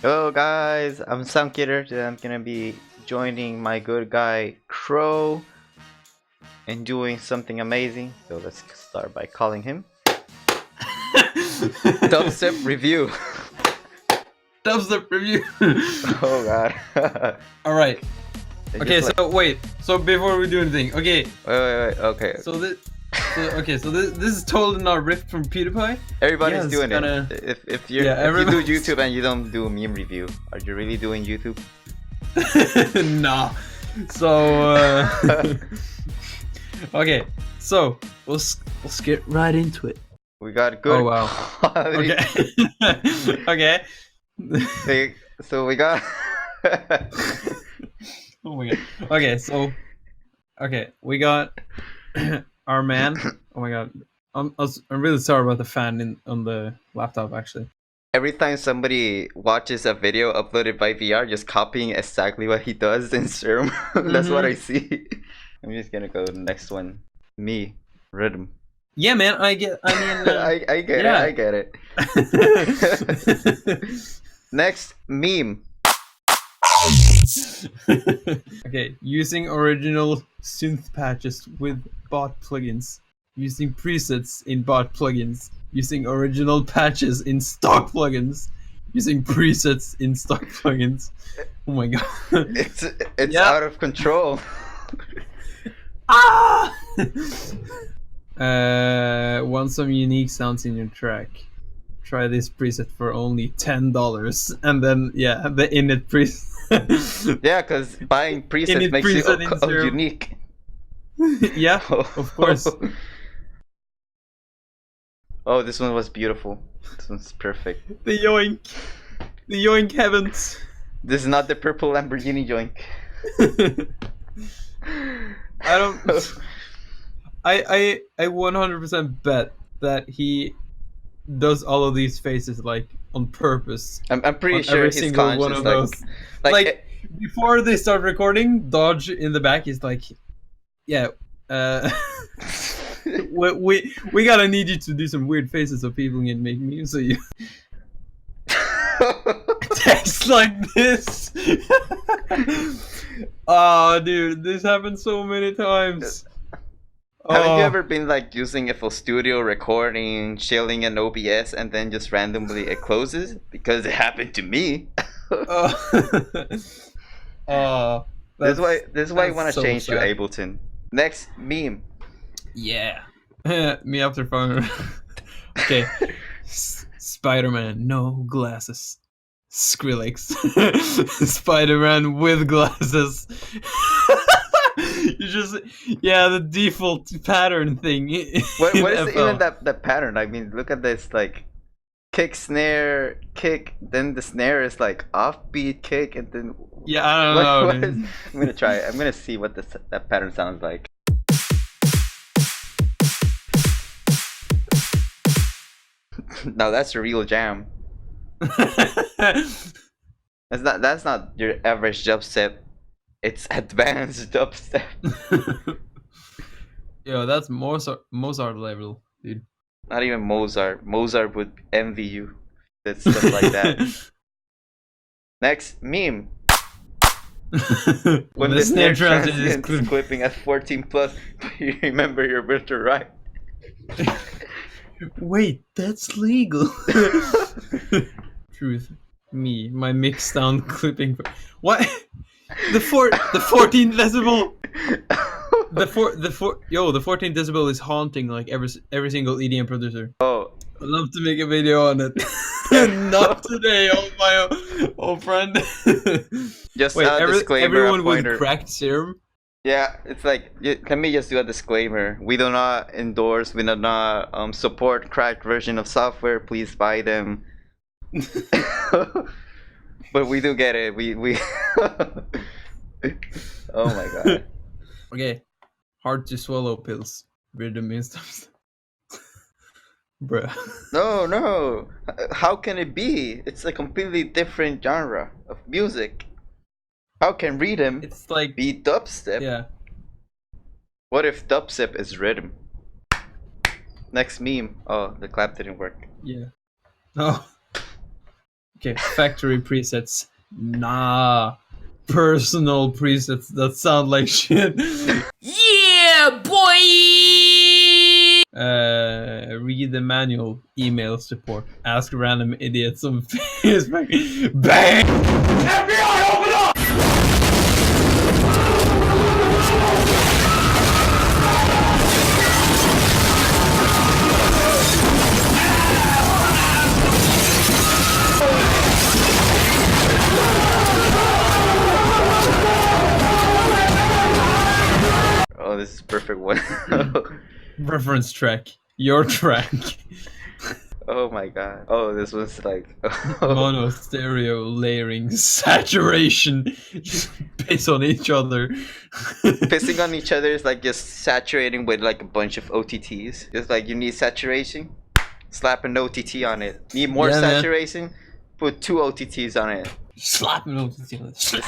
Hello guys, I'm SoundKiller. Today I'm gonna be joining my good guy Crow and doing something amazing. So let's start by calling him Dubstep Review. Dubstep Review. Oh god. Alright. Okay, Just so wait. So before we do anything, okay. wait, okay. So this is totally not ripped from PewDiePie. Everybody's Yeah, doing kinda... it. If you do YouTube and you don't do a meme review, are you really doing YouTube? Nah. So okay. So let's get right into it. We got good. Oh wow. Quality. Okay. Okay. So we got. Oh my god. Okay, so we got our man. Oh my god. I'm really sorry about the fan on the laptop actually. Every time somebody watches a video uploaded by VR, just copying exactly what he does in Serum. That's what I see. I'm just gonna go to the next one. Me, rhythm. Yeah, man. I get it. Next, meme. Okay, using original synth patches with bot plugins. Using presets in bot plugins. Using original patches in stock plugins. Using presets in stock plugins. Oh my god. It's out of control. Ah! Want some unique sounds in your track? Try this preset for only $10, and then the init preset. Yeah, because buying presets makes it unique. Yeah, of course. Oh, this one was beautiful. This one's perfect. The yoink heavens. This is not the purple Lamborghini yoink. I 100% bet that he does all of these faces like on purpose. I'm pretty sure every his single one of those. Like before they start recording, Dodge in the back is like, yeah, we gotta need you to do some weird faces so people can make memes. So you text like this. Oh, dude, this happened so many times. Haven't you ever been like using a full studio recording, chilling in OBS, and then just randomly it closes? Because it happened to me. This is why you want to change sad. to Ableton. Next, meme. Yeah. Me after phone. Okay. Spider-Man, no glasses. Skrillex. Spider-Man with glasses. You just the default pattern thing. What is even that pattern? I mean, look at this, like kick, snare, kick, then the snare is like offbeat kick, and then I don't know. I'm gonna try it. I'm gonna see what that pattern sounds like. Now that's a real jam. That's not your average dubstep. It's advanced dubstep. Yo, that's Mozart level, dude. Not even Mozart. Mozart would envy you. That's stuff like that. Next, meme. When the snare transition is clipping at 14 plus, you remember your virtual right. Wait, that's legal. Truth. Me, my mix down clipping. What? The 14 decibel. The 14 decibel is haunting like every single EDM producer. Oh, I'd love to make a video on it. Not today, my old friend. Just wait, everyone with cracked serum. Yeah, it's like, let me just do a disclaimer. We do not endorse, we do not support cracked version of software. Please buy them. But we do get it. We oh my god. Okay. Hard to swallow pills. Rhythm instance. Bruh. No. How can it be? It's a completely different genre of music. How can rhythm be dubstep? Yeah. What if dubstep is rhythm? Next meme. Oh, the clap didn't work. Yeah. Oh. Okay, factory presets. Nah. Personal presets that sound like shit. Yeah, boy! Read the manual. Email support. Ask random idiots on Facebook. Bang! FBI, open up! Oh, this is perfect one. Reference track. Your track. Oh my god. Oh, this was like Mono, stereo, layering, saturation. Just piss on each other. pissing on each other is like just saturating with like a bunch of OTTs. Just like you need saturation, slap an OTT on it. Need more Yeah, man. saturation, put 2 OTTs on it. Slap an OTT on it.